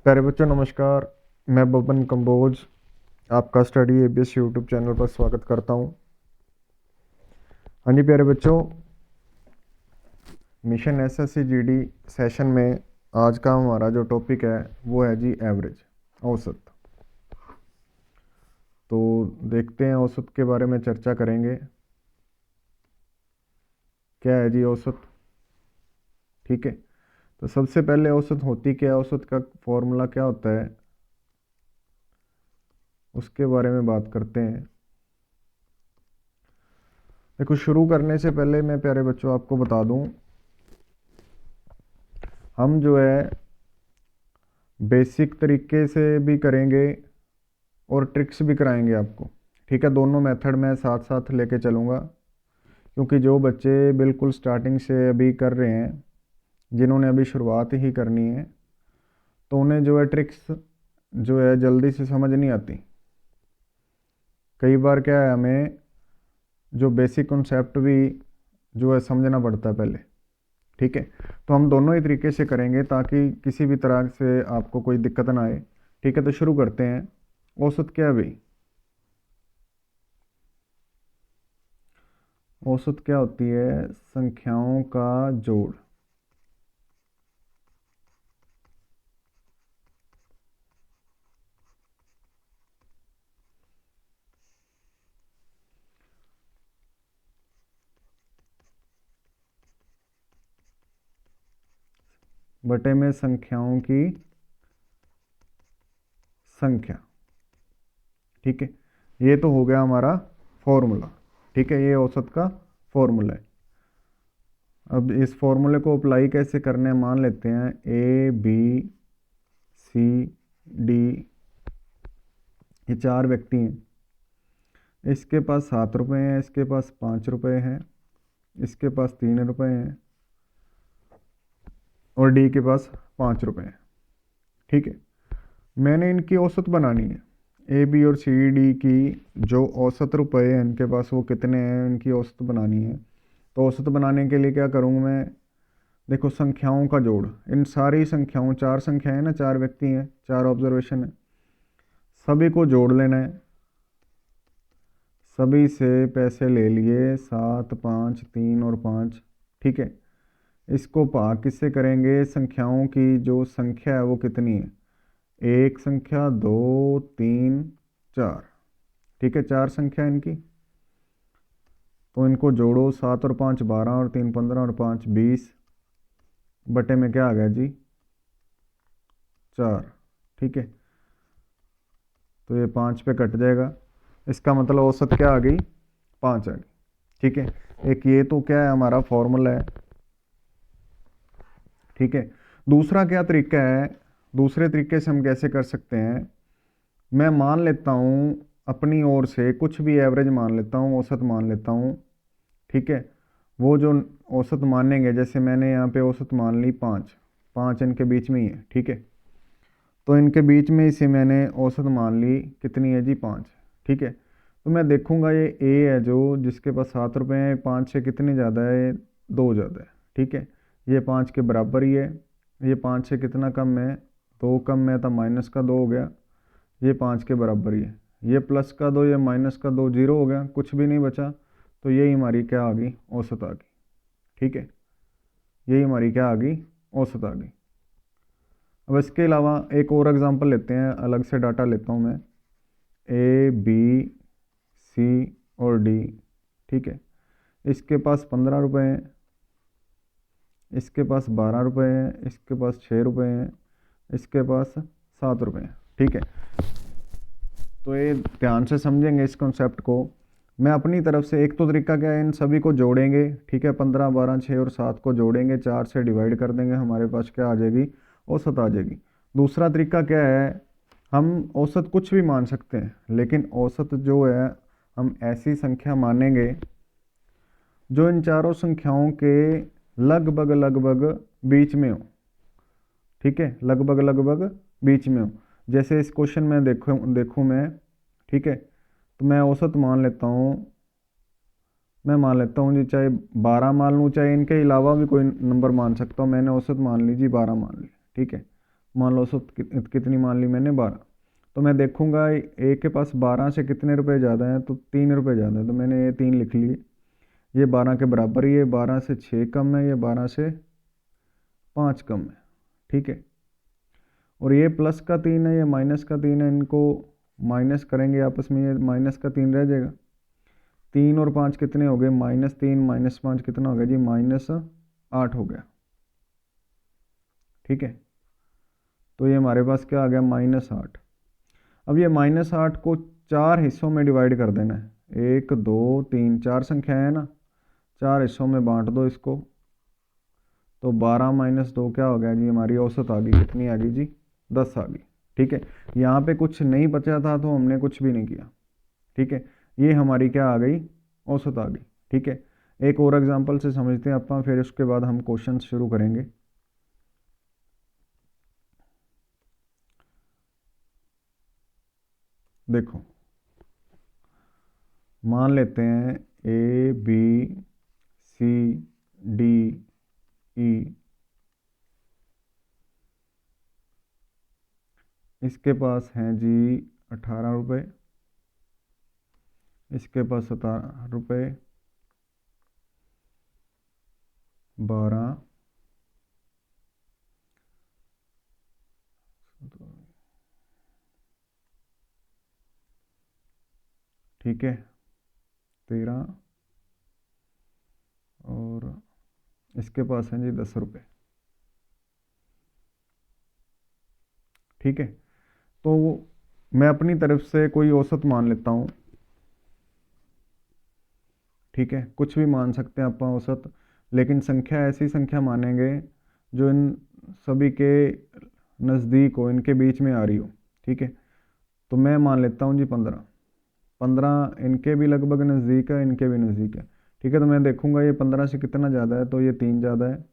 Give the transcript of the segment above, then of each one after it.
प्यारे बच्चों नमस्कार। मैं बबन कंबोज आपका स्टडी एबीएस यूट्यूब चैनल पर स्वागत करता हूं। हाँ जी प्यारे बच्चों, मिशन एसएससी जीडी सेशन में आज का हमारा जो टॉपिक है वो है जी एवरेज, औसत। तो देखते हैं, औसत के बारे में चर्चा करेंगे। क्या है जी औसत? ठीक है, तो सबसे पहले औसत होती क्या है, औसत का फॉर्मूला क्या होता है, उसके बारे में बात करते हैं। देखो, शुरू करने से पहले मैं प्यारे बच्चों आपको बता दूं, हम जो है बेसिक तरीके से भी करेंगे और ट्रिक्स भी कराएंगे आपको। ठीक है, दोनों मेथड मैं साथ साथ लेके चलूँगा, क्योंकि जो बच्चे बिल्कुल स्टार्टिंग से अभी कर रहे हैं, जिन्होंने अभी शुरुआत ही करनी है, तो उन्हें जो है ट्रिक्स जो है जल्दी से समझ नहीं आती। कई बार क्या है, हमें जो बेसिक कॉन्सेप्ट भी जो है समझना पड़ता है पहले। ठीक है, तो हम दोनों ही तरीके से करेंगे ताकि किसी भी तरह से आपको कोई दिक्कत ना आए। ठीक है, तो शुरू करते हैं। औसत क्या है भाई? औसत क्या होती है? संख्याओं का जोड़। बटे में संख्याओं की संख्या। ठीक है, ये तो हो गया हमारा फॉर्मूला। ठीक है, ये औसत का फॉर्मूला है। अब इस फॉर्मूले को अप्लाई कैसे करने हैं, मान लेते हैं ए बी सी डी, ये 4 व्यक्ति हैं। इसके पास 7 रुपये हैं, इसके पास 5 रुपये हैं, इसके पास 3 रुपये हैं और डी के पास 5 रुपये हैं। ठीक है, मैंने इनकी औसत बनानी है। ए बी और सी डी की जो औसत रुपए हैं इनके पास, वो कितने हैं, इनकी औसत बनानी है। तो औसत बनाने के लिए क्या करूँगा मैं? देखो, संख्याओं का जोड़, इन सारी संख्याओं, 4 संख्याएं हैं ना, 4 व्यक्ति हैं, 4 ऑब्जर्वेशन है, सभी को जोड़ लेना है। सभी से पैसे ले लिए, 7, 5, 3 और 5। ठीक है, इसको भाग किससे करेंगे? संख्याओं की जो संख्या है वो कितनी है, एक संख्या, 2, 3, 4। ठीक है, 4 संख्या इनकी, तो इनको जोड़ो। 7 और 5 12 और 3 15 और 5 20, बटे में क्या आ गया जी? 4। ठीक है, तो ये 5 पे कट जाएगा, इसका मतलब औसत क्या आ गई? 5 आ गई। ठीक है, एक ये तो क्या है, हमारा फॉर्मूला है। ठीक है, दूसरा क्या तरीका है? दूसरे तरीके से हम कैसे कर सकते हैं? मैं मान लेता हूँ अपनी ओर से कुछ भी एवरेज मान लेता हूँ, औसत मान लेता हूँ। ठीक है, वो जो औसत मानेंगे, जैसे मैंने यहाँ पे औसत मान ली 5, 5 इनके बीच में ही है। ठीक है, तो इनके बीच में इसे मैंने औसत मान ली, कितनी है जी? 5। ठीक है, तो मैं देखूंगा ये ए है जो, जिसके पास 7 रुपये हैं, 5 से कितनी ज़्यादा है? 2 ज़्यादा है। ठीक है, ये 5 के बराबर ही है। ये 5 से कितना कम है? 2 कम है, तो -2 हो गया। ये 5 के बराबर ही है। ये +2, ये -2, 0 हो गया, कुछ भी नहीं बचा। तो यही हमारी क्या आ गई? औसत आ गई। ठीक है, यही हमारी क्या आ गई? औसत आ गई। अब इसके अलावा एक और एग्जांपल लेते हैं, अलग से डाटा लेता हूँ मैं। ए बी सी और डी। ठीक है, इसके पास 15 रुपये हैं, इसके पास 12 रुपये हैं, इसके पास 6 रुपये हैं, इसके पास 7 रुपये हैं। ठीक है, तो ये ध्यान से समझेंगे इस कॉन्सेप्ट को। मैं अपनी तरफ से, एक तो तरीका क्या है, इन सभी को जोड़ेंगे। ठीक है, 15, 12, 6 और 7 को जोड़ेंगे, 4 से डिवाइड कर देंगे, हमारे पास क्या आ जाएगी? औसत आ जाएगी। दूसरा तरीका क्या है? हम औसत कुछ भी मान सकते हैं, लेकिन औसत जो है हम ऐसी संख्या मानेंगे जो इन चारों संख्याओं के लगभग लगभग बीच में हो। ठीक है, लगभग लगभग बीच में हो। जैसे इस क्वेश्चन में देखूँ मैं। ठीक है, तो मैं औसत मान लेता हूँ। मैं मान लेता हूँ जी, चाहे 12 मान लूँ, चाहे इनके अलावा भी कोई नंबर मान सकता हूँ। मैंने औसत मान ली जी, 12 मान ली। ठीक है, मान लो औसत कितनी मान ली मैंने 12। तो मैं देखूंगा ए के पास 12 से कितने रुपए ज़्यादा हैं, तो 3 रुपए ज़्यादा है, तो मैंने ये 3 लिख लिए। ये 12 के बराबर ही है, 12 से 6 कम है, ये 12 से 5 कम है। ठीक है, और ये प्लस का 3 है, ये माइनस का 3 है, इनको माइनस करेंगे आपस में, ये माइनस का 3 रह जाएगा। 3 और 5 कितने हो गए, -3 -5 कितना हो गया जी, -8 हो गया। ठीक है, तो ये हमारे पास क्या आ गया, -8। अब ये -8 को 4 हिस्सों में डिवाइड कर देना है, 1 2 3 4 संख्याएं है ना, 4 हिस्सों में बांट दो इसको। तो 12 - 2 क्या हो गया जी, हमारी औसत आ गई, कितनी आ गई जी, 10 आ गई। ठीक है, यहाँ पे कुछ नहीं बचा था तो हमने कुछ भी नहीं किया। ठीक है, ये हमारी क्या आ गई, औसत आ गई। ठीक है, एक और एग्जांपल से समझते हैं अपन, फिर उसके बाद हम क्वेश्चन शुरू करेंगे। देखो, मान लेते हैं A B C D E, इसके पास हैं जी 18 रुपये, इसके पास 17 रुपये, 12, ठीक है, 13, और इसके पास हैं जी 10 रुपये। ठीक है, तो मैं अपनी तरफ से कोई औसत मान लेता हूँ। ठीक है, कुछ भी मान सकते हैं आप औसत, लेकिन संख्या ऐसी संख्या मानेंगे जो इन सभी के नज़दीक हो, इनके बीच में आ रही हो। ठीक है, तो मैं मान लेता हूँ जी 15। 15 इनके भी लगभग नज़दीक है, इनके भी नज़दीक है। ठीक है, तो मैं देखूंगा ये 15 से कितना ज़्यादा है, तो ये 3 ज़्यादा है,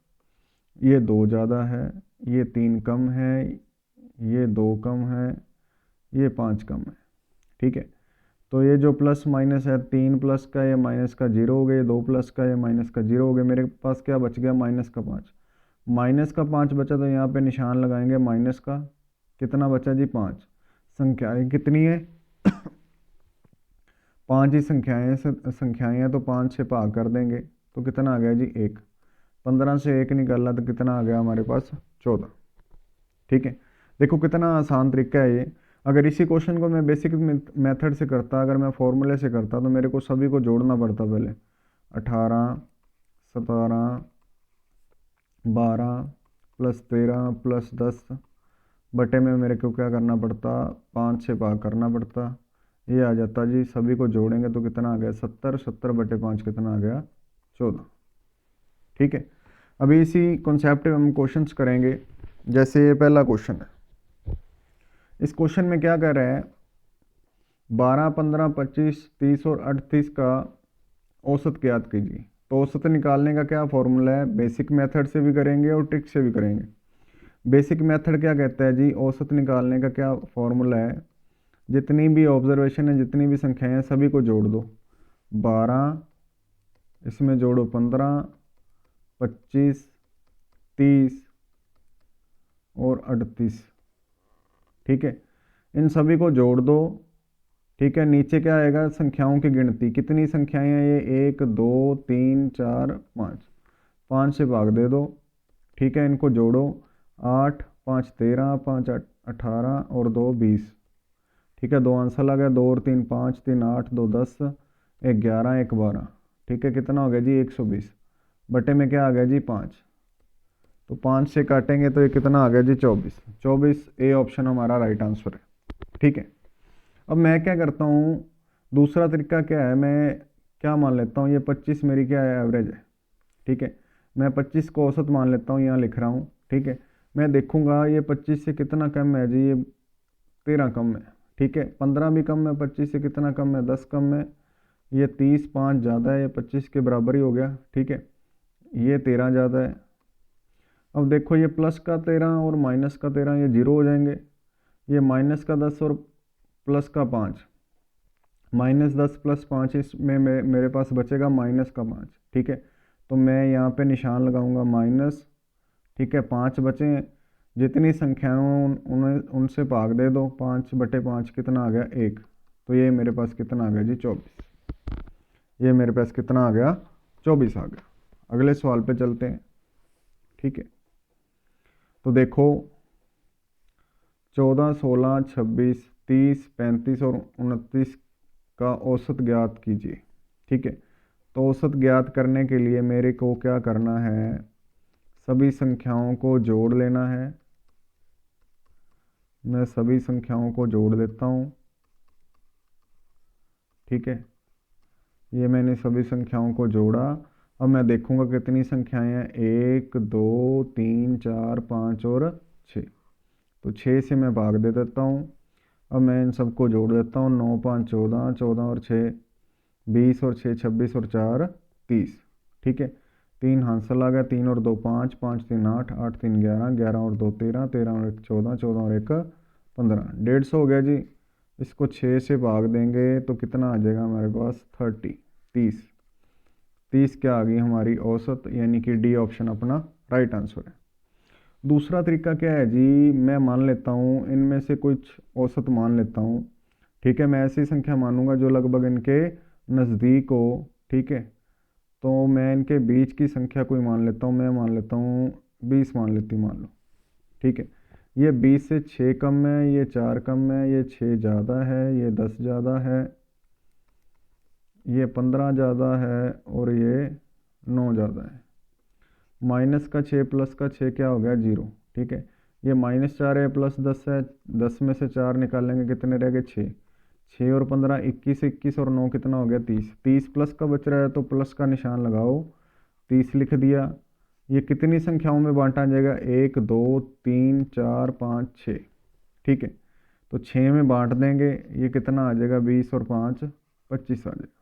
ये 2 ज़्यादा है, ये 3 कम है, ये 2 कम है, ये 5 कम है। ठीक है, तो ये जो प्लस माइनस है, 3 प्लस का, ये माइनस का 0 हो गया, 2 प्लस का, ये माइनस का 0 हो गया। मेरे पास क्या बच गया, माइनस का 5। माइनस का 5 बचा, तो यहाँ पे निशान लगाएंगे माइनस का। कितना बचा जी, 5। संख्याएं कितनी है 5 ही संख्याएं हैं, तो 5 से भाग कर देंगे, तो कितना आ गया जी, 1। 15 से 1 निकाला तो कितना आ गया हमारे पास, 14। ठीक है, देखो कितना आसान तरीका है ये। अगर इसी क्वेश्चन को मैं बेसिक मेथड से करता, अगर मैं फॉर्मूले से करता, तो मेरे को सभी को जोड़ना पड़ता पहले। 18 17 12 + 13 + 10 बटे में मेरे को क्या करना पड़ता, 5 से भाग करना पड़ता। ये आ जाता जी, सभी को जोड़ेंगे तो कितना आ गया, 70। 70 बटे 5 कितना आ गया, 14। ठीक है, अभी इसी कॉन्सेप्ट पे हम क्वेश्चंस करेंगे। जैसे ये पहला क्वेश्चन है, इस क्वेश्चन में क्या कह रहे हैं, 12 15 25 30 और 38 का औसत ज्ञात कीजिए। तो औसत निकालने का क्या फॉर्मूला है, बेसिक मेथड से भी करेंगे और ट्रिक से भी करेंगे। बेसिक मेथड क्या कहता है जी, औसत निकालने का क्या फॉर्मूला है, जितनी भी ऑब्जर्वेशन है, जितनी भी संख्याएं हैं, सभी को जोड़ दो। 12 इसमें जोड़ो, 15 25 30 और 38। ठीक है, इन सभी को जोड़ दो। ठीक है, नीचे क्या आएगा, संख्याओं की गिनती, कितनी संख्याएं हैं ये, 1 2 3 4 5। 5 से भाग दे दो। ठीक है, इनको जोड़ो, 8 5 13 5 18 और 2 20। ठीक है, 2 आंसर लगा, 2 और 3 5, 3 8, 2 10, 1 11, 1 12। ठीक है, कितना हो गया जी, 120 बटे में क्या आ गया जी, 5। तो 5 से काटेंगे तो ये कितना आ गया जी, 24। 24 ए ऑप्शन हमारा राइट आंसर है। ठीक है, अब मैं क्या करता हूँ, दूसरा तरीका क्या है, मैं क्या मान लेता हूँ, ये 25 मेरी क्या है, एवरेज है। ठीक है, मैं 25 को औसत मान लेता हूँ, यहाँ लिख रहा हूँ। ठीक है, मैं देखूंगा ये 25 से कितना कम है जी, ये 13 कम है। ठीक है, 15 भी कम है, 25 से कितना कम है, 10 कम है, ये 30 5 ज़्यादा है, ये 25 के बराबर ही हो गया। ठीक है, ये 13 ज़्यादा है। अब देखो, ये प्लस का 13 और माइनस का 13 ये 0 हो जाएंगे। ये माइनस का 10 और प्लस का 5, -10 + 5, इसमें मेरे पास बचेगा माइनस का 5। ठीक है, तो मैं यहाँ पे निशान लगाऊंगा माइनस। ठीक है, 5 बचे, जितनी संख्याओं उन्हें उनसे भाग दे दो, 5/5 कितना आ गया 1। तो ये मेरे पास कितना आ गया जी 24। ये मेरे पास कितना आ गया 24 आ गया। अगले सवाल पे चलते हैं। ठीक है, तो देखो 14, 16, 26, 30, 35 और 29 का औसत ज्ञात कीजिए। ठीक है, तो औसत ज्ञात करने के लिए मेरे को क्या करना है, सभी संख्याओं को जोड़ लेना है। मैं सभी संख्याओं को जोड़ देता हूँ। ठीक है, ये मैंने सभी संख्याओं को जोड़ा। अब मैं देखूंगा कितनी संख्याएं हैं, 1, 2, 3, 4, 5 और 6। तो 6 से मैं भाग दे देता हूँ। अब मैं इन सबको जोड़ देता हूँ, 9, 5, 14, 14 और 6 20 और 6 26 और 4 30। ठीक है, 3 हांसल आ गया, 3 और 2 5, 5 3 8, 8 3 11, 11 और 2 13, 13 और 1 14, 14 और 1 15, 150 हो गया जी। इसको 6 से भाग देंगे तो कितना आ जाएगा हमारे पास 30। 30 क्या आ गई हमारी औसत, यानी कि डी ऑप्शन अपना राइट आंसर है। दूसरा तरीका क्या है जी, मैं मान लेता हूँ इनमें से कुछ औसत मान लेता हूँ। ठीक है, मैं ऐसी संख्या मानूंगा जो लगभग इनके नज़दीक हो। ठीक है, तो मैं इनके बीच की संख्या कोई मान लेता हूँ, मैं मान लेता हूँ 20 मान लेती हूँ, मान लो। ठीक है, ये 20 से 6 कम है, ये 4 कम है, ये 6 ज़्यादा है, ये 10 ज़्यादा है, ये 15 ज़्यादा है और ये 9 ज़्यादा है। माइनस का 6 प्लस का 6 क्या हो गया 0। ठीक है, ये -4 है प्लस 10 है, 10 में से 4 निकालेंगे कितने रह गए 6। 6 और 15 21, 21 और 9 कितना हो गया 30। 30 प्लस का बच रहा है तो प्लस का निशान लगाओ, 30 लिख दिया। ये कितनी संख्याओं में बांटा जाएगा, 1 2 3 4 5 6। ठीक है, तो 6 में बांट देंगे, ये कितना आ जाएगा 20 और 5 25 आ जाएगा।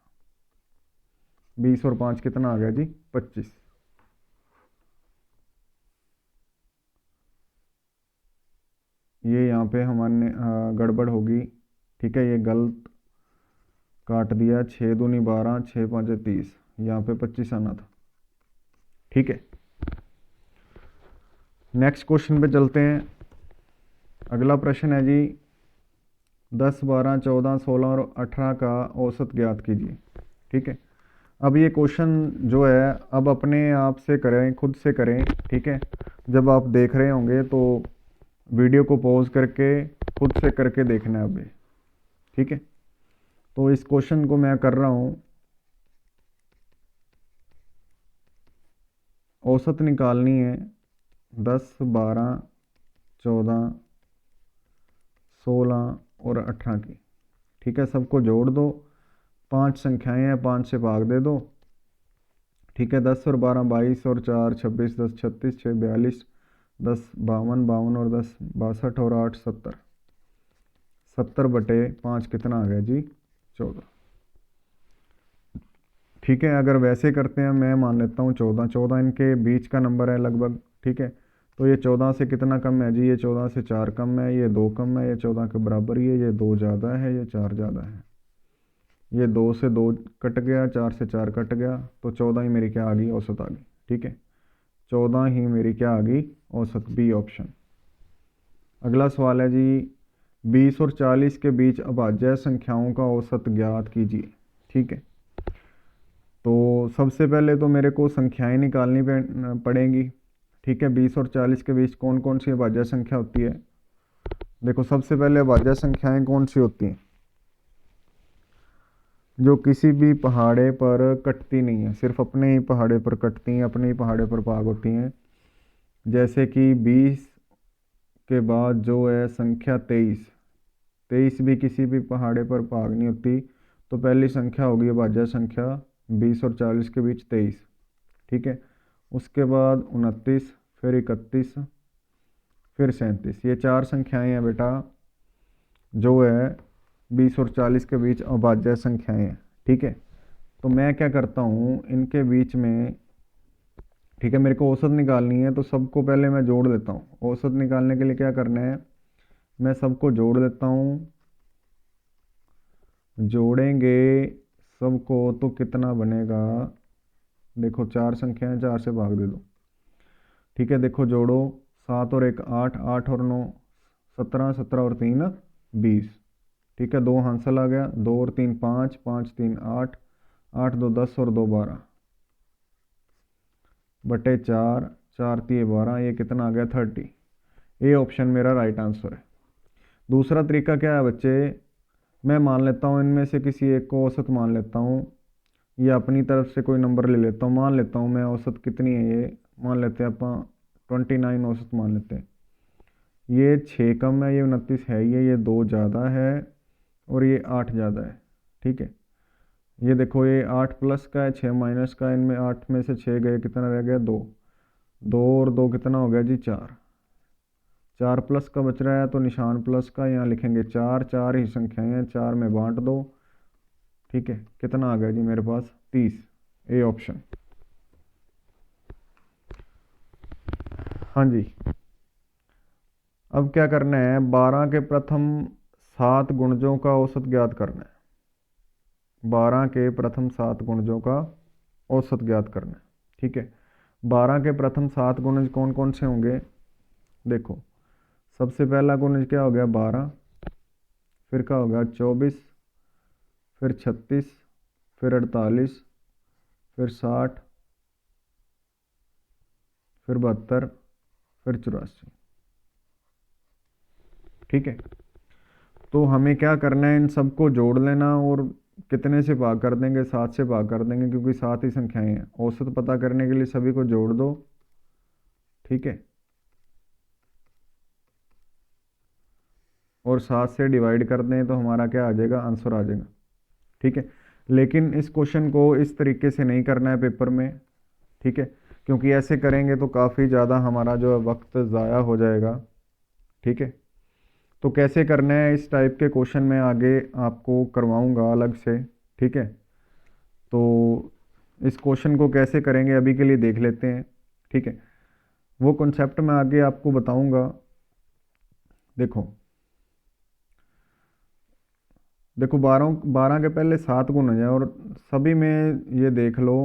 20 और 5 कितना आ गया जी 25। ये यहाँ पे हमारे गड़बड़ होगी। ठीक है, ये गलत काट दिया, 6 दूनी 12, 6 5 30, यहाँ पे 25 आना था। ठीक है, नेक्स्ट क्वेश्चन पे चलते हैं। अगला प्रश्न है जी 10, 12, 14, 16 और 18 का औसत ज्ञात कीजिए। ठीक है, अब ये क्वेश्चन जो है अब अपने आप से करें, खुद से करें। ठीक है, जब आप देख रहे होंगे तो वीडियो को पॉज करके खुद से करके देखना है अभी। ठीक है, तो इस क्वेश्चन को मैं कर रहा हूँ, औसत निकालनी है 10, 12, 14, 16 और 18 की। ठीक है, सबको जोड़ दो, 5 संख्याएं हैं, 5 से भाग दे दो। ठीक है, 10 और 12 22 और 4 26, 10 36, 6 42, 10 52, 52 और 10 62 और 8 70। 70/5 कितना आ गया जी 14। ठीक है, अगर वैसे करते हैं, मैं मान लेता हूँ 14, 14 इनके बीच का नंबर है लगभग। ठीक है, तो ये 14 से कितना कम है जी, ये 14 से 4 कम है, ये 2 कम है, ये 14 के बराबर ही है, ये 2 ज़्यादा है, ये 4 ज़्यादा है, ये 2 से 2 कट गया, 4 से 4 कट गया, तो 14 ही मेरी क्या आ गई औसत आ गई। ठीक है, 14 ही मेरी क्या आ गई औसत, बी ऑप्शन। अगला सवाल है जी 20 और 40 के बीच अभाज्य संख्याओं का औसत ज्ञात कीजिए। ठीक है, तो सबसे पहले तो मेरे को संख्याएं निकालनी पड़ेंगी। ठीक है, 20 और 40 के बीच कौन कौन सी अभाज्य संख्या होती है। देखो सबसे पहले अभाज्य संख्याएं कौन सी होती हैं, जो किसी भी पहाड़े पर कटती नहीं है, सिर्फ अपने ही पहाड़े पर कटती हैं, अपने ही पहाड़े पर भाग होती हैं। जैसे कि 20 के बाद जो है संख्या 23, 23 भी किसी भी पहाड़े पर भाग नहीं होती। तो पहली संख्या होगी अभाज्य संख्या 20 और 40 के बीच 23। ठीक है, उसके बाद 29, फिर 31, फिर 37। ये 4 संख्याएं हैं बेटा जो है 20 और 40 के बीच अभाज्य संख्याएं हैं। ठीक है, तो मैं क्या करता हूँ इनके बीच में, ठीक है, मेरे को औसत निकालनी है तो सबको पहले मैं जोड़ देता हूँ। औसत निकालने के लिए क्या करना है, मैं सबको जोड़ देता हूँ। जोड़ेंगे सबको तो कितना बनेगा, देखो 4 संख्याएं, 4 से भाग दे दो। ठीक है, देखो जोड़ो 7 और 1 8, 8 और 9 17, 17 और 3 20। ठीक है, 2 हांसल आ गया, 2 और 3 5, 5 3 8, 8 2 10 और 2 12 बटे 4, 4 3 12, ये कितना आ गया 30। ये ऑप्शन मेरा राइट आंसर है। दूसरा तरीका क्या है बच्चे, मैं मान लेता हूँ इनमें से किसी एक को औसत मान लेता हूँ, या अपनी तरफ से कोई नंबर ले लेता हूँ। मान लेता हूँ मैं औसत कितनी है, ये मान लेते हैं अपन 29 औसत मान लेते हैं। ये 6 कम है, ये 29 है, ये 2 ज़्यादा है और ये 8 ज़्यादा है। ठीक है, ये देखो ये 8 प्लस का है, 6 माइनस का है, इनमें 8 में से 6 गए, कितना रह गया 2। 2 और 2 कितना हो गया जी 4। 4 प्लस का बच रहा है तो निशान प्लस का यहाँ लिखेंगे 4। 4 ही संख्याएं हैं, 4 में बांट दो। ठीक है, कितना आ गया जी मेरे पास 30। A option. हाँ जी, अब क्या करना है, 12 के प्रथम 7 गुणजों का औसत ज्ञात करना है। 12 के प्रथम 7 गुणजों का औसत ज्ञात करना है। ठीक है, 12 के प्रथम 7 गुणज कौन कौन से होंगे, देखो सबसे पहला गुणज क्या हो गया 12, फिर क्या हो गया 24, फिर 36, फिर 48, फिर 60, फिर 72, फिर 84। ठीक है, तो हमें क्या करना है, इन सबको जोड़ लेना और कितने से भाग कर देंगे, 7 से भाग कर देंगे, क्योंकि 7 ही संख्याएं हैं। औसत पता करने के लिए सभी को जोड़ दो। ठीक है, और 7 से डिवाइड कर दें तो हमारा क्या आ जाएगा, आंसर आ जाएगा। ठीक है, लेकिन इस क्वेश्चन को इस तरीके से नहीं करना है पेपर में। ठीक है, क्योंकि ऐसे करेंगे तो काफ़ी ज़्यादा हमारा जो है वक्त ज़ाया हो जाएगा। ठीक है, तो कैसे करना है, इस टाइप के क्वेश्चन मैं आगे आपको करवाऊंगा अलग से। ठीक है, तो इस क्वेश्चन को कैसे करेंगे अभी के लिए देख लेते हैं। ठीक है, वो कॉन्सेप्ट मैं आगे आपको बताऊंगा। देखो देखो 12 12 के पहले 7 गुण है और सभी में ये देख लो,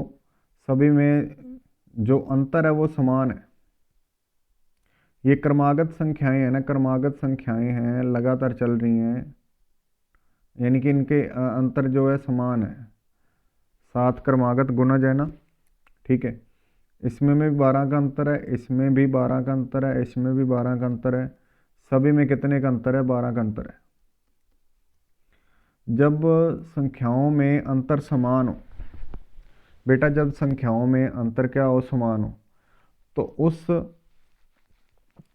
सभी में जो अंतर है वो समान है। ये क्रमागत संख्याएं हैं ना, क्रमागत संख्याएं हैं, लगातार चल रही हैं, यानी कि इनके अंतर जो है समान है। 7 क्रमागत गुणज है ना। ठीक है, इसमें भी 12 का अंतर है, इसमें भी 12 का अंतर है, इसमें भी 12 का अंतर है, सभी में कितने का अंतर है, 12 का अंतर है। जब संख्याओं में अंतर समान हो बेटा, जब संख्याओं में अंतर क्या हो, समान हो, तो उस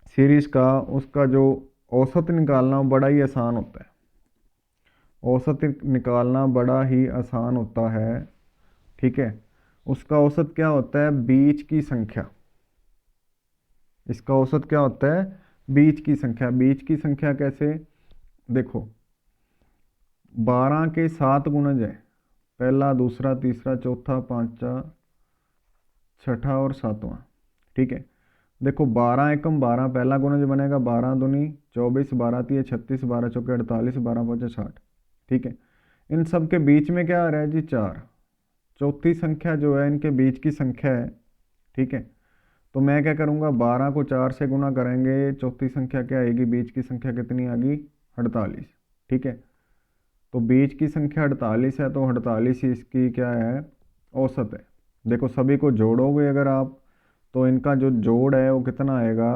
सीरीज का उसका जो औसत निकालना बड़ा ही आसान होता है। औसत निकालना बड़ा ही आसान होता है। ठीक है, उसका औसत क्या होता है, बीच की संख्या। इसका औसत क्या होता है, बीच की संख्या। बीच की संख्या कैसे, देखो 12 के 7 गुणज है, पहला दूसरा तीसरा चौथा पांचवा छठा और सातवां। ठीक है, देखो 12 एकम 12 पहला गुणज बनेगा, 12 दूनी 24, 12 तिये 36, 12 चौके 48, 12 पचे 60। ठीक है, इन सब के बीच में क्या आ रहा है जी 4। चौथी संख्या जो है इनके बीच की संख्या है। ठीक है, तो मैं क्या करूँगा, 12 को 4 से गुना करेंगे, चौथी संख्या क्या आएगी, बीच की संख्या कितनी आ गई 48। ठीक है, तो बीच की संख्या 48 है, तो 48 ही इसकी क्या है, औसत है। देखो सभी को जोड़ोगे अगर आप, तो इनका जो जोड़ है वो कितना आएगा,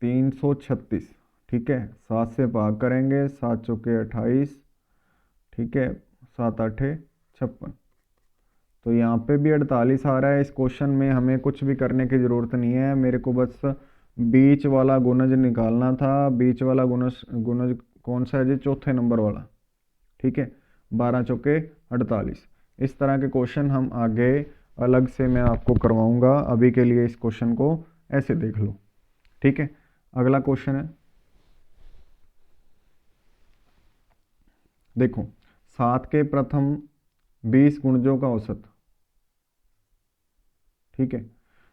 336। ठीक है, 7 से भाग करेंगे, 7 चौके 28। ठीक है, 7 आठे 56। तो यहाँ पे भी 48 आ रहा है। इस क्वेश्चन में हमें कुछ भी करने की ज़रूरत नहीं है, मेरे को बस बीच वाला गुणज निकालना था। बीच वाला गुणज गुणज कौन सा है जी, चौथे नंबर वाला। ठीक है, 12 चौके 48। इस तरह के क्वेश्चन हम आगे अलग से मैं आपको करवाऊंगा, अभी के लिए इस क्वेश्चन को ऐसे देख लो। ठीक है, अगला क्वेश्चन है, देखो 7 के प्रथम 20 गुणजों का औसत। ठीक है,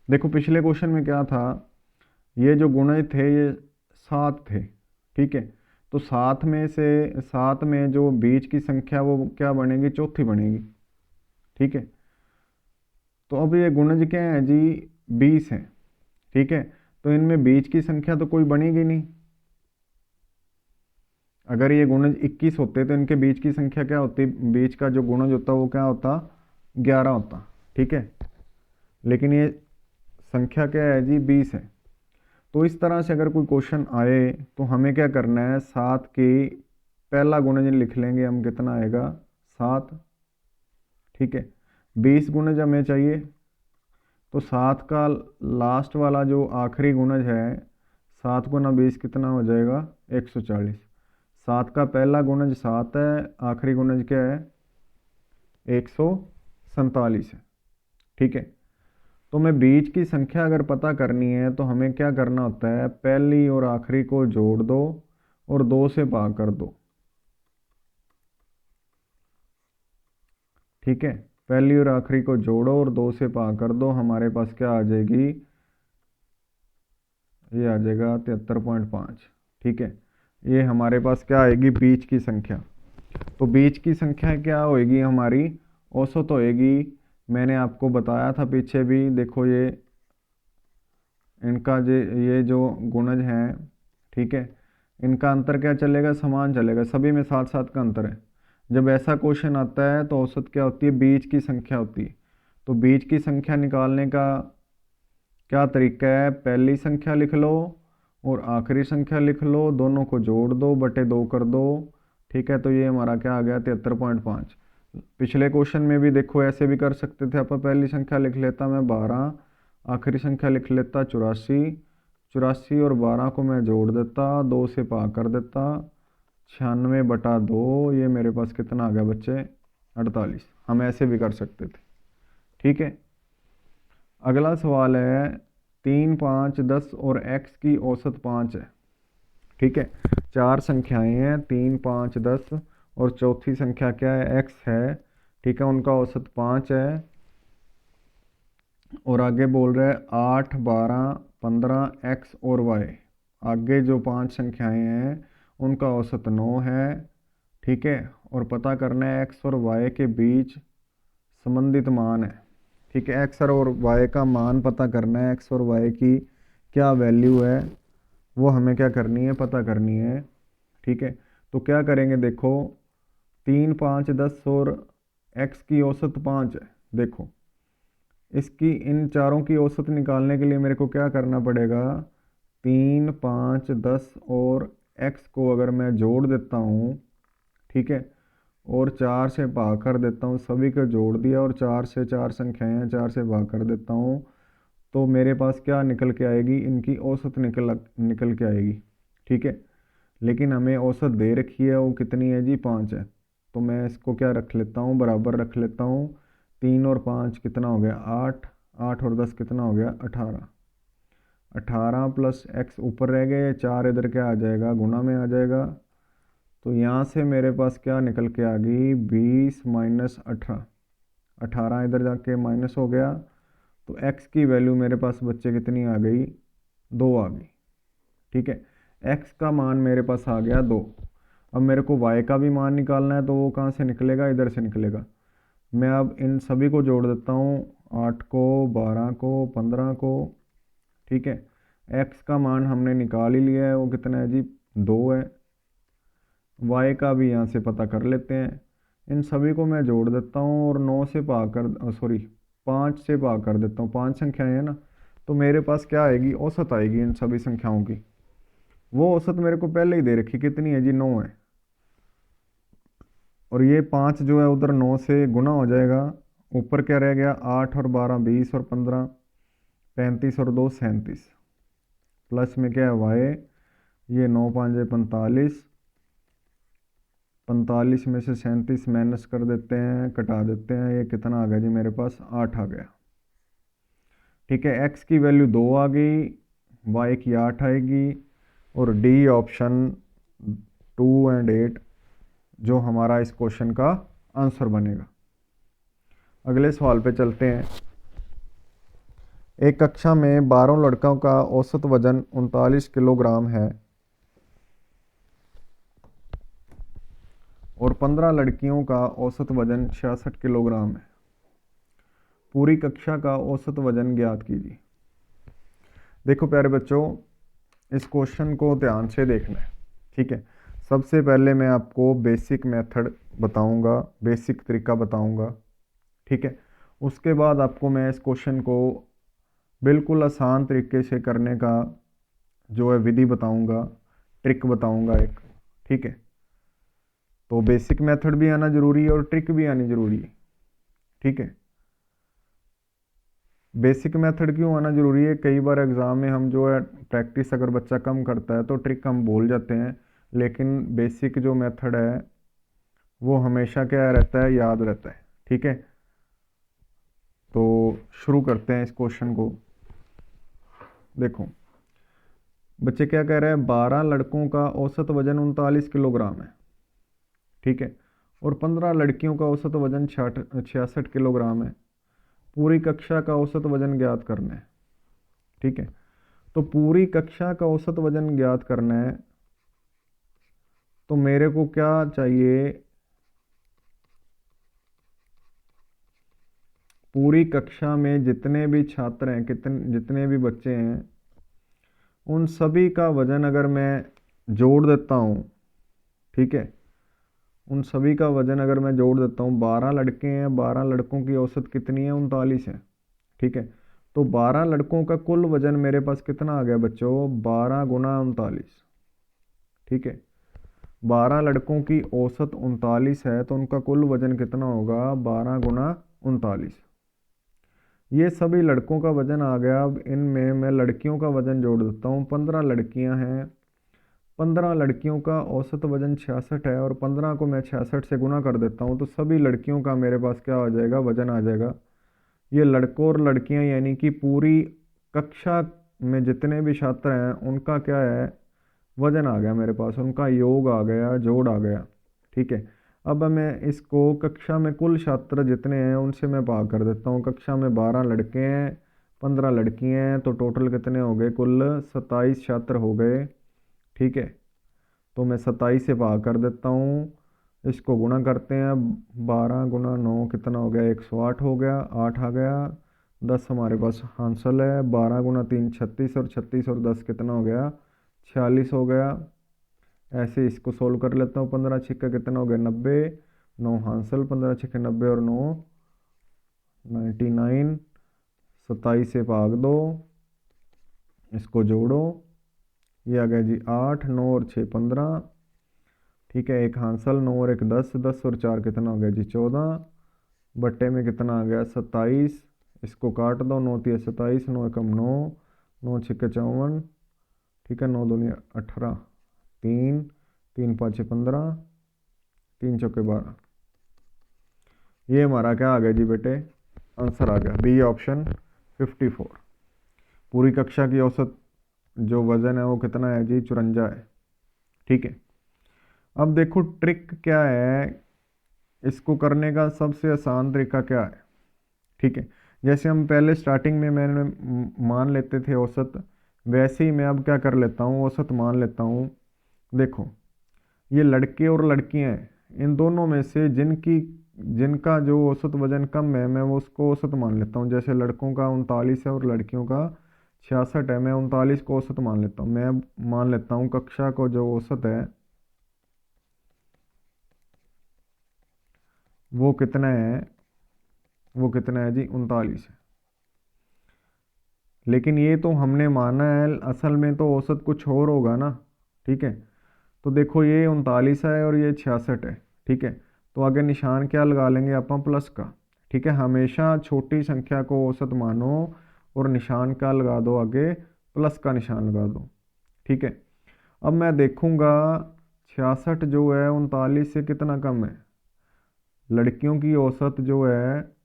देखो पिछले क्वेश्चन में क्या था, ये जो गुणज थे ये 7 थे। ठीक है, तो 7 में से 7 में जो बीच की संख्या वो क्या बनेगी, चौथी बनेगी। ठीक है, तो अब ये गुणज क्या है जी, 20 है। ठीक है, तो इनमें बीज की संख्या तो कोई बनेगी नहीं। अगर ये गुणज 21 होते तो इनके बीज की संख्या क्या होती, बीज का जो गुणज होता वो क्या होता, 11 होता। ठीक है, लेकिन ये संख्या क्या है जी, 20 है। तो इस तरह से अगर कोई क्वेश्चन आए तो हमें क्या करना है, 7 की पहला गुणज लिख लेंगे हम, कितना आएगा 7। ठीक है, 20 गुणज हमें चाहिए, तो 7 का लास्ट वाला जो आखिरी गुणज है, 7 गुना 20 कितना हो जाएगा, 140। 7 का पहला गुणज 7 है, आखिरी गुणज क्या है, 147 है। ठीक है, तो मैं बीज की संख्या अगर पता करनी है तो हमें क्या करना होता है, पहली और आखिरी को जोड़ दो और 2 से भाग कर दो। ठीक है, पहली और आखिरी को जोड़ो और 2 से भाग कर दो, हमारे पास क्या आ जाएगी, ये आ जाएगा 73.5। ठीक है, ये हमारे पास क्या आएगी, बीज की संख्या। तो बीज की संख्या क्या होएगी हमारी, औसत होएगी। मैंने आपको बताया था पीछे भी, देखो ये इनका ये जो गुणज हैं, ठीक है, इनका अंतर क्या चलेगा, समान चलेगा, सभी में 7-7 का अंतर है। जब ऐसा क्वेश्चन आता है तो औसत क्या होती है, बीज की संख्या होती है। तो बीज की संख्या निकालने का क्या तरीका है, पहली संख्या लिख लो और आखिरी संख्या लिख लो, दोनों को जोड़ दो, बटे 2 कर दो। ठीक है, तो ये हमारा क्या आ गया, 73.5। पिछले क्वेश्चन में भी देखो ऐसे भी कर सकते थे, आप पहली संख्या लिख लेता मैं 12, आखिरी संख्या लिख लेता 84, 84 और 12 को मैं जोड़ देता, 2 से भाग कर देता, 96/2, ये मेरे पास कितना आ गया बच्चे, 48। हम ऐसे भी कर सकते थे। ठीक है, अगला सवाल है 3, 5, 10 और x की औसत 5 है। ठीक है, चार संख्याएं हैं, 3, 5, 10 और चौथी संख्या क्या है, x है। ठीक है, उनका औसत 5 है। और आगे बोल रहे हैं 8, 12, 15 x और y। आगे जो 5 संख्याएं हैं उनका औसत 9 है। ठीक है, और पता करना है x और y के बीच संबंधित मान है। ठीक है, एक्स और वाई का मान पता करना है, एक्स और वाई की क्या वैल्यू है वो हमें क्या करनी है, पता करनी है। ठीक है, तो क्या करेंगे, देखो 3, 5, 10 और एक्स की औसत 5 है। देखो इसकी इन चारों की औसत निकालने के लिए मेरे को क्या करना पड़ेगा, 3, 5, 10 और एक्स को अगर मैं जोड़ देता हूँ, ठीक है, और 4 से भाग कर देता हूँ, सभी को जोड़ दिया और 4 से 4 संख्याएं हैं, 4 से भाग कर देता हूँ, तो मेरे पास क्या निकल के आएगी, इनकी औसत निकल के आएगी। ठीक है, लेकिन हमें औसत दे रखी है, वो कितनी है जी, 5 है। तो मैं इसको क्या रख लेता हूँ, बराबर रख लेता हूँ। 3 और 5 कितना हो गया, 8, 8 और 10 कितना हो गया, 18। 18 प्लस एक्स ऊपर रह गए, 4 इधर क्या आ जाएगा, गुणा में आ जाएगा। तो यहाँ से मेरे पास क्या निकल के आ गई, 20 माइनस 18। 18 इधर जाके माइनस हो गया, तो x की वैल्यू मेरे पास बच्चे कितनी आ गई, 2 आ गई। ठीक है, x का मान मेरे पास आ गया 2। अब मेरे को y का भी मान निकालना है, तो वो कहाँ से निकलेगा, इधर से निकलेगा। मैं अब इन सभी को जोड़ देता हूँ, 8 को, 12 को, 15 को। ठीक है, x का मान हमने निकाल ही लिया है, वो कितना है जी, 2 है। y का भी यहाँ से पता कर लेते हैं, इन सभी को मैं जोड़ देता हूँ और 9 से भाग कर, सॉरी 5 से भाग कर देता हूँ, 5 संख्याएं हैं ना, तो मेरे पास क्या आएगी, औसत आएगी इन सभी संख्याओं की। वो औसत मेरे को पहले ही दे रखी, कितनी है जी, 9 है। और ये 5 जो है उधर 9 से गुना हो जाएगा, ऊपर क्या रह गया, 8 और 12 20 और 15 35 और 2 37, प्लस में क्या है वाई, ये 9 5 45, 45 में से 37 माइनस कर देते हैं, कटा देते हैं, ये कितना आ गया जी, मेरे पास 8 आ गया। ठीक है, x की वैल्यू 2 आ गई, y की 8 आएगी, और डी ऑप्शन 2 एंड 8 जो हमारा इस क्वेश्चन का आंसर बनेगा। अगले सवाल पे चलते हैं। एक कक्षा में 12 लड़कों का औसत वजन 39 किलोग्राम है और 15 लड़कियों का औसत वजन 66 किलोग्राम है। पूरी कक्षा का औसत वजन ज्ञात कीजिए। देखो प्यारे बच्चों, इस क्वेश्चन को ध्यान से देखना है, ठीक है। सबसे पहले मैं आपको बेसिक मेथड बताऊंगा, बेसिक तरीका बताऊंगा, ठीक है। उसके बाद आपको मैं इस क्वेश्चन को बिल्कुल आसान तरीके से करने का जो है विधि बताऊंगा, ट्रिक बताऊंगा एक, ठीक है। तो बेसिक मेथड भी आना जरूरी है और ट्रिक भी आनी जरूरी है, ठीक है। बेसिक मेथड क्यों आना जरूरी है? कई बार एग्जाम में हम जो है प्रैक्टिस अगर बच्चा कम करता है तो ट्रिक हम भूल जाते हैं, लेकिन बेसिक जो मेथड है वो हमेशा क्या रहता है, याद रहता है, ठीक है। तो शुरू करते हैं इस क्वेश्चन को। देखो बच्चे क्या कह रहे हैं, 12 लड़कों का औसत वजन 39 किलोग्राम है, ठीक है, और 15 लड़कियों का औसत वजन 66 किलोग्राम है। पूरी कक्षा का औसत वजन ज्ञात करना है, ठीक है। तो पूरी कक्षा का औसत वजन ज्ञात करना है, तो मेरे को क्या चाहिए, पूरी कक्षा में जितने भी छात्र हैं, जितने भी बच्चे हैं, उन सभी का वजन अगर मैं जोड़ देता हूँ, ठीक है, उन सभी का वजन अगर मैं जोड़ देता हूँ, 12 लड़के हैं, 12 लड़कों की औसत कितनी है, 39 है, ठीक है। तो 12 लड़कों का कुल वजन मेरे पास कितना आ गया बच्चों, 12 गुना 39, ठीक है। 12 लड़कों की औसत 39 है, तो उनका कुल वजन कितना होगा, 12 गुना 39। ये सभी लड़कों का वजन आ गया। अब इनमें मैं लड़कियों का वजन जोड़ देता हूँ। 15 लड़कियां हैं, 15 लड़कियों का औसत वजन 66 है, और 15 को मैं 66 से गुना कर देता हूँ, तो सभी लड़कियों का मेरे पास क्या आ जाएगा, वजन आ जाएगा। ये लड़कों और लड़कियां यानी कि पूरी कक्षा में जितने भी छात्र हैं उनका क्या है, वजन आ गया मेरे पास, उनका योग आ गया, जोड़ आ गया, ठीक है। अब मैं इसको कक्षा में कुल छात्र जितने हैं उनसे मैं भाग कर देता हूँ। कक्षा में 12 लड़के हैं, 15 लड़कियां हैं, तो टोटल कितने हो गए, कुल 27 छात्र हो गए, ठीक है। तो मैं 27 से भाग कर देता हूँ, इसको गुणा करते हैं। 12 गुना 9 कितना हो गया, 108 हो गया, 8 आ गया, 10 हमारे पास हांसल है। 12 गुना 3 36, और 36 और 10 कितना हो गया, 46 हो गया। ऐसे इसको सोल्व कर लेता हूँ। 15 छिक्का कितना हो गया, 90, 9 हांसल, 15 छिक्के 90 और 9 99। 27 से भाग दो, इसको जोड़ो, ये आ गया जी 8, 9 और 6 15, ठीक है। एक हांसल, 9 और 1 10, 10 और 4 कितना हो गया जी 14, बट्टे में कितना आ गया 27। इसको काट दो, 9 3 27, 9 एकम 9, 9 छिक्के 54, ठीक है, 9 दूनी 18, 3 3 5 15, 3 चौके 12। ये हमारा क्या आ गया जी बेटे, आंसर आ गया बी ऑप्शन 54। पूरी कक्षा की औसत जो वजन है वो कितना है जी, 54 है, ठीक है। अब देखो ट्रिक क्या है, इसको करने का सबसे आसान तरीका क्या है, ठीक है। जैसे हम पहले स्टार्टिंग में मैंने मान लेते थे औसत, वैसे ही मैं अब क्या कर लेता हूँ, औसत मान लेता हूँ। देखो ये लड़के और लड़कियां हैं, इन दोनों में से जिनका जो औसत वजन कम है मैं वो उसको औसत मान लेता हूँ। जैसे लड़कों का 39 है और लड़कियों का 66 है, मैं 39 को औसत मान लेता हूँ। मैं मान लेता हूँ कक्षा को जो औसत है वो कितना है, वो कितना है जी, 39 है। लेकिन ये तो हमने माना है, असल में तो औसत कुछ और होगा ना, ठीक है। तो देखो ये 39 है और ये 66 है, ठीक है। तो आगे निशान क्या लगा लेंगे अपन, प्लस का, ठीक है। हमेशा छोटी संख्या को औसत मानो और निशान क्या लगा दो, आगे प्लस का निशान लगा दो, ठीक है। अब मैं देखूंगा 66 जो है 39 से कितना कम है, लड़कियों की औसत जो है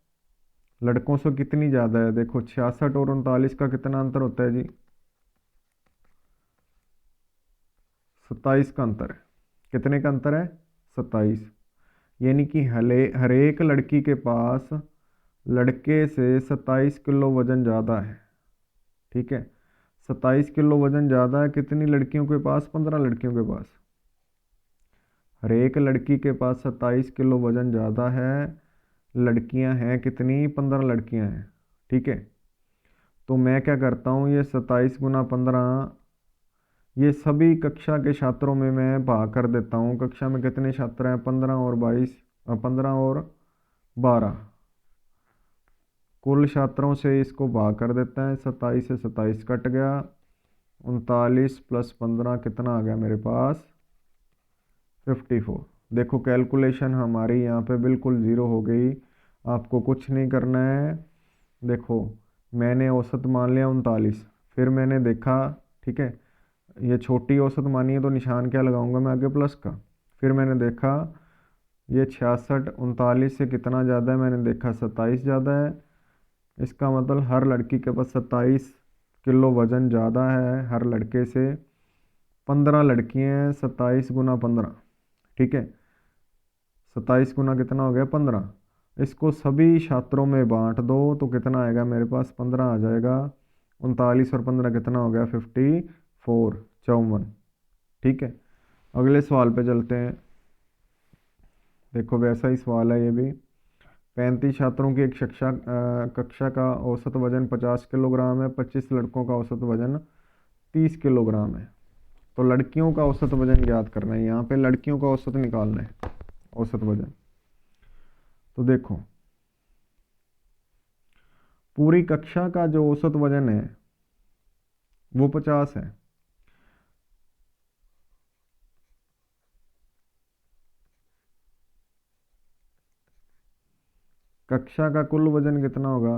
लड़कों से कितनी ज़्यादा है। देखो 66 और 39 का कितना अंतर होता है जी, 27 का अंतर है। कितने का अंतर है, 27। यानी कि हर एक लड़की के पास लड़के से 27 किलो वजन ज़्यादा है, ठीक है। 27 किलो वजन ज़्यादा है कितनी लड़कियों के पास, 15 लड़कियों के पास। हर एक लड़की के पास 27 किलो वजन ज़्यादा है, लड़कियां हैं कितनी, 15 लड़कियां हैं। ठीक है, तो मैं क्या करता हूँ, ये 27 गुना 15, ये सभी कक्षा के छात्रों में मैं भाग कर देता हूँ। कक्षा में कितने छात्र हैं, 15 और 22, 15 और 12, कुल छात्रों से इसको भाग कर देता है। 27 से 27 कट गया, 39 प्लस 15 कितना आ गया मेरे पास, 54। देखो कैलकुलेशन हमारी यहाँ पे बिल्कुल ज़ीरो हो गई। आपको कुछ नहीं करना है। देखो मैंने औसत मान लिया 39, फिर मैंने देखा, ठीक है, ये छोटी औसत मानी है तो निशान क्या लगाऊंगा मैं आगे, प्लस का। फिर मैंने देखा ये 66 39 से कितना ज़्यादा है, मैंने देखा 27 ज़्यादा है। इसका मतलब हर लड़की के पास 27 किलो वज़न ज़्यादा है हर लड़के से। 15 लड़कियाँ हैं, 27 गुना 15, ठीक है, 27 गुना कितना हो गया, 15। इसको सभी छात्रों में बांट दो तो कितना आएगा मेरे पास, 15 आ जाएगा। 39 और 15 कितना हो गया, 54, 54। ठीक है, अगले सवाल पे चलते हैं। देखो वैसा ही सवाल है ये भी। 35 छात्रों की एक कक्षा का औसत वजन 50 किलोग्राम है। 25 लड़कों का औसत वजन 30 किलोग्राम है। तो लड़कियों का औसत वजन ज्ञात करना है। यहाँ पे लड़कियों का औसत निकालना है, औसत वजन। तो देखो पूरी कक्षा का जो औसत वजन है वो 50 है। कक्षा का कुल वजन कितना होगा,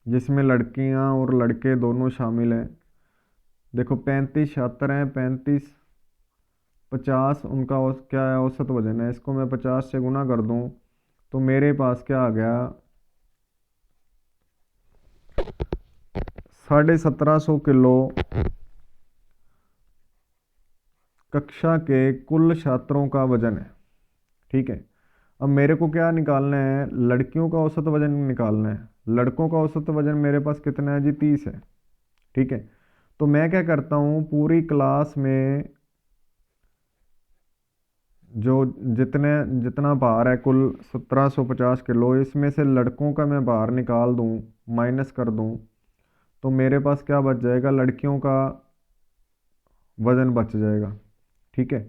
जिसमें लड़कियां और लड़के दोनों शामिल हैं। देखो 35 छात्र हैं, 35 50 उनका क्या है, औसत वजन है। इसको मैं 50 से गुना कर दूं तो मेरे पास क्या आ गया, 1750 किलो कक्षा के कुल छात्रों का वजन है। ठीक है, अब मेरे को क्या निकालना है, लड़कियों का औसत वजन निकालना है। लड़कों का औसत वजन मेरे पास कितना है जी, 30 है। ठीक है, तो मैं क्या करता हूँ, पूरी क्लास में जो जितने जितना भार है कुल 1750 किलो, इसमें से लड़कों का मैं भार निकाल दूँ, माइनस कर दूँ, तो मेरे पास क्या बच जाएगा, लड़कियों का वजन बच जाएगा। ठीक है,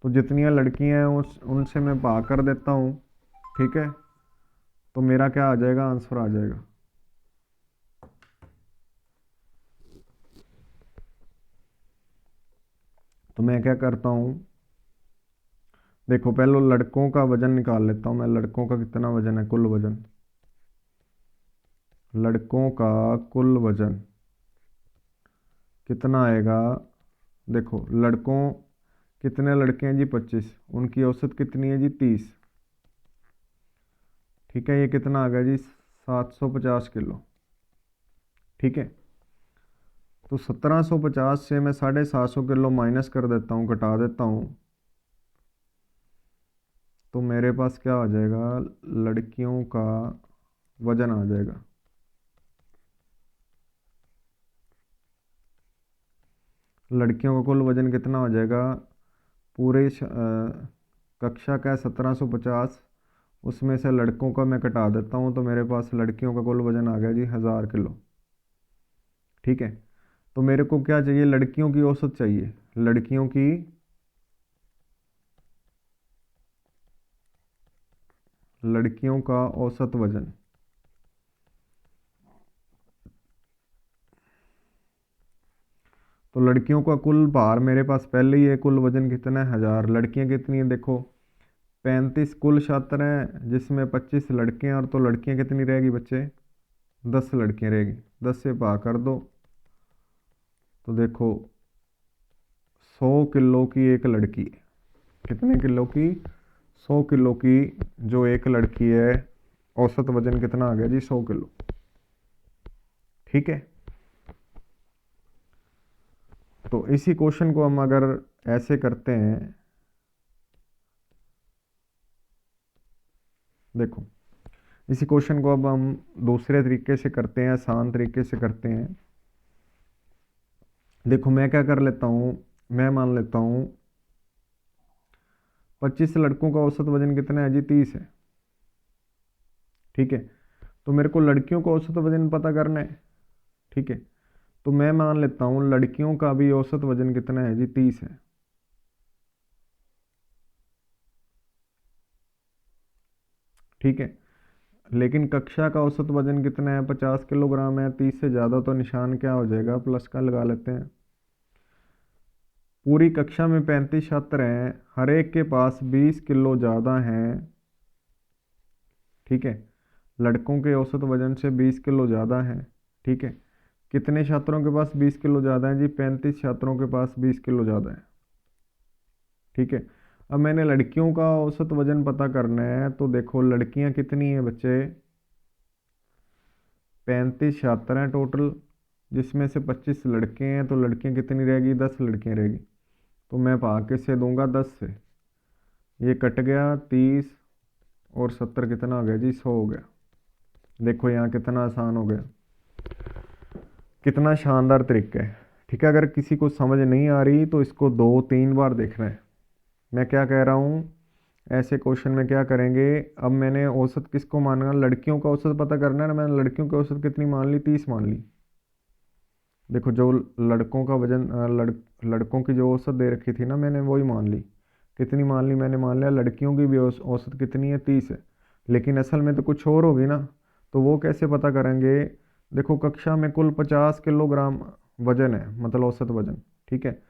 तो जितनी लड़कियां हैं उस उनसे मैं भाग कर देता हूँ। ठीक है, तो मेरा क्या आ जाएगा, आंसर आ जाएगा। तो मैं क्या करता हूँ, देखो पहले लड़कों का वजन निकाल लेता हूँ मैं। लड़कों का कितना वजन है, कुल वजन, लड़कों का कुल वजन कितना आएगा। देखो लड़कों कितने लड़के हैं जी, 25, उनकी औसत कितनी है जी, 30। ठीक है, ये कितना आ गया जी, 750 किलो। ठीक है, तो 1750 से मैं 750 किलो माइनस कर देता हूँ, घटा देता हूँ, तो मेरे पास क्या आ जाएगा, लड़कियों का वजन आ जाएगा। लड़कियों का कुल वजन कितना हो जाएगा, पूरे कक्षा का 1750, उसमें से लड़कों का मैं घटा देता हूँ तो मेरे पास लड़कियों का कुल वजन आ गया जी 1000 किलो। ठीक है, तो मेरे को क्या चाहिए, लड़कियों की औसत चाहिए। लड़कियों की लड़कियों का औसत वजन, तो लड़कियों का कुल भार मेरे पास पहले ही है, कुल वजन कितना है, 1000। लड़कियां कितनी है, देखो 35 कुल छात्र हैं जिसमें 25 लड़के हैं, और तो लड़कियां कितनी रहेगी बच्चे, 10 लड़कियां रहेगी। 10 से भाग कर दो तो देखो 100 किलो की एक लड़की, कितने किलो की, 100 किलो की जो एक लड़की है, औसत वजन कितना आ गया जी, 100 किलो। ठीक है, तो इसी क्वेश्चन को हम अगर ऐसे करते हैं, देखो इसी क्वेश्चन को अब हम दूसरे तरीके से करते हैं, आसान तरीके से करते हैं। देखो मैं क्या कर लेता हूँ, मैं मान लेता हूँ 25 लड़कों का औसत वजन कितना है जी? 30 है। ठीक है, तो मेरे को लड़कियों का औसत वजन पता करना है। ठीक है, तो मैं मान लेता हूँ लड़कियों का भी औसत वजन कितना है जी? 30 है। ठीक है, लेकिन कक्षा का औसत वजन कितना है? 50 किलोग्राम है। 30 से ज़्यादा तो निशान क्या हो जाएगा? प्लस का लगा लेते हैं। पूरी कक्षा में 35 छात्र हैं, हर एक के पास 20 किलो ज़्यादा हैं। ठीक है, लड़कों के औसत वजन से 20 किलो ज़्यादा है। ठीक है, कितने छात्रों के पास 20 किलो ज़्यादा है जी? 35 छात्रों के पास 20 किलो ज़्यादा है। ठीक है, अब मैंने लड़कियों का औसत वजन पता करना है, तो देखो लड़कियां कितनी है बच्चे? 35 छात्र हैं टोटल, जिसमें से 25 लड़के हैं, तो लड़कियां कितनी रहेगी? 10 लड़कियां रहेगी। तो मैं भाग किससे दूंगा? 10 से। ये कट गया, 30 और 70 कितना हो गया जी? 100 हो गया। देखो यहाँ कितना आसान हो गया, कितना शानदार तरीका है। ठीक है, अगर किसी को समझ नहीं आ रही तो इसको 2-3 बार देखना है। मैं क्या कह रहा हूँ, ऐसे क्वेश्चन में क्या करेंगे? अब मैंने औसत किसको मानना? लड़कियों का औसत पता करना है ना। मैंने लड़कियों की औसत कितनी मान ली? 30 मान ली। देखो जो लड़कों का वजन लड़कों की जो औसत दे रखी थी ना, मैंने वही मान ली। कितनी मान ली? मैंने मान लिया लड़कियों की भी औसत कितनी है? 30 है। लेकिन असल में तो कुछ और होगी ना, तो वो कैसे पता करेंगे? देखो कक्षा में कुल 50 किलोग्राम वजन है, मतलब औसत वजन। ठीक है,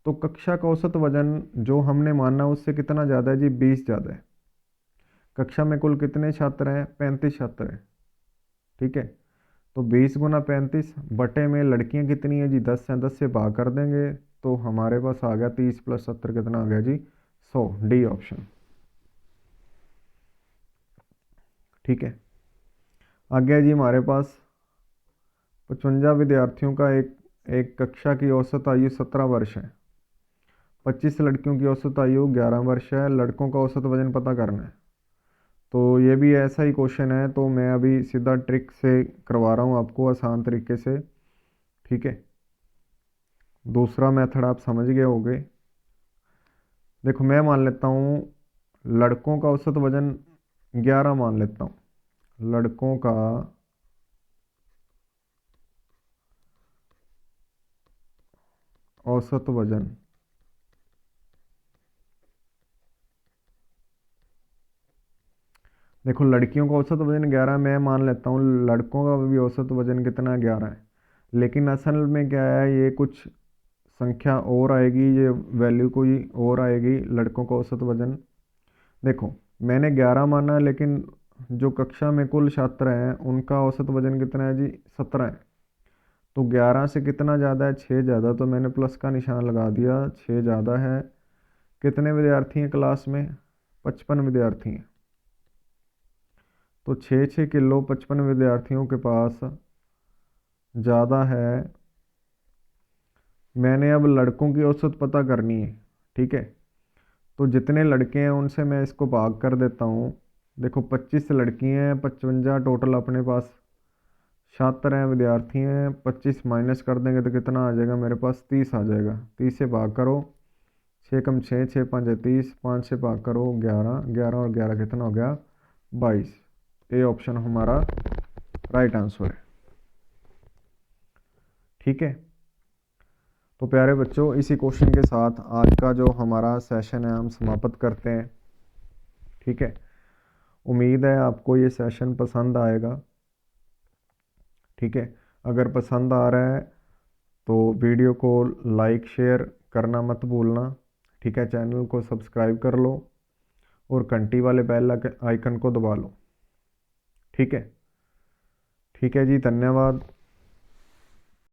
तो कक्षा का औसत वजन जो हमने माना उससे कितना ज़्यादा है जी? 20 ज़्यादा है। कक्षा में कुल कितने छात्र हैं? 35 छात्र हैं। ठीक है, तो 20 गुना 35 बटे में लड़कियां कितनी है जी? 10 हैं। 10 से भाग कर देंगे तो हमारे पास आ गया 30 + 70 कितना आ गया जी? 100। D option. ठीक है, आ गया जी हमारे पास 55 विद्यार्थियों का एक एक कक्षा की औसत आयु 17 वर्ष है। 25 लड़कियों की औसत आयु 11 वर्ष है। लड़कों का औसत वजन पता करना है। तो ये भी ऐसा ही क्वेश्चन है, तो मैं अभी सीधा ट्रिक से करवा रहा हूँ आपको, आसान तरीके से। ठीक है, दूसरा मेथड आप समझ गए होंगे। देखो मैं मान लेता हूँ लड़कों का औसत वजन 11 मान लेता हूँ। लड़कों का औसत वजन, देखो लड़कियों का औसत वजन 11 मैं मान लेता हूँ, लड़कों का भी औसत वजन कितना? 11 है। लेकिन असल में क्या है, ये कुछ संख्या और आएगी, ये वैल्यू कोई और आएगी। लड़कों का औसत वजन देखो मैंने 11 माना है, लेकिन जो कक्षा में कुल छात्र हैं उनका औसत वजन कितना है जी? 17 है। तो 11 से कितना ज़्यादा है? 6 ज़्यादा। तो मैंने प्लस का निशान लगा दिया, 6 ज़्यादा है। कितने विद्यार्थी हैं क्लास में? 55 विद्यार्थी हैं। तो 6-6 किलो 55 विद्यार्थियों के पास ज़्यादा है। मैंने अब लड़कों की औसत पता करनी है। ठीक है, तो जितने लड़के हैं उनसे मैं इसको भाग कर देता हूँ। देखो 25 लड़की हैं, 55 टोटल अपने पास छात्र हैं, विद्यार्थी हैं। 25 माइनस कर देंगे तो कितना आ जाएगा मेरे पास? 30 आ जाएगा। 30 से भाग करो, 6 कम 6, 6 5 है 30, 5 से भाग करो 11, 11 और 11 कितना हो गया? 22। ए ऑप्शन हमारा राइट आंसर है। ठीक है, तो प्यारे बच्चों इसी क्वेश्चन के साथ आज का जो हमारा सेशन है हम समाप्त करते हैं। ठीक है, उम्मीद है आपको ये सेशन पसंद आएगा। ठीक है, अगर पसंद आ रहा है तो वीडियो को लाइक शेयर करना मत भूलना। ठीक है, चैनल को सब्सक्राइब कर लो और घंटी वाले बेल आइकन को दबा लो। ठीक है, ठीक है जी, धन्यवाद।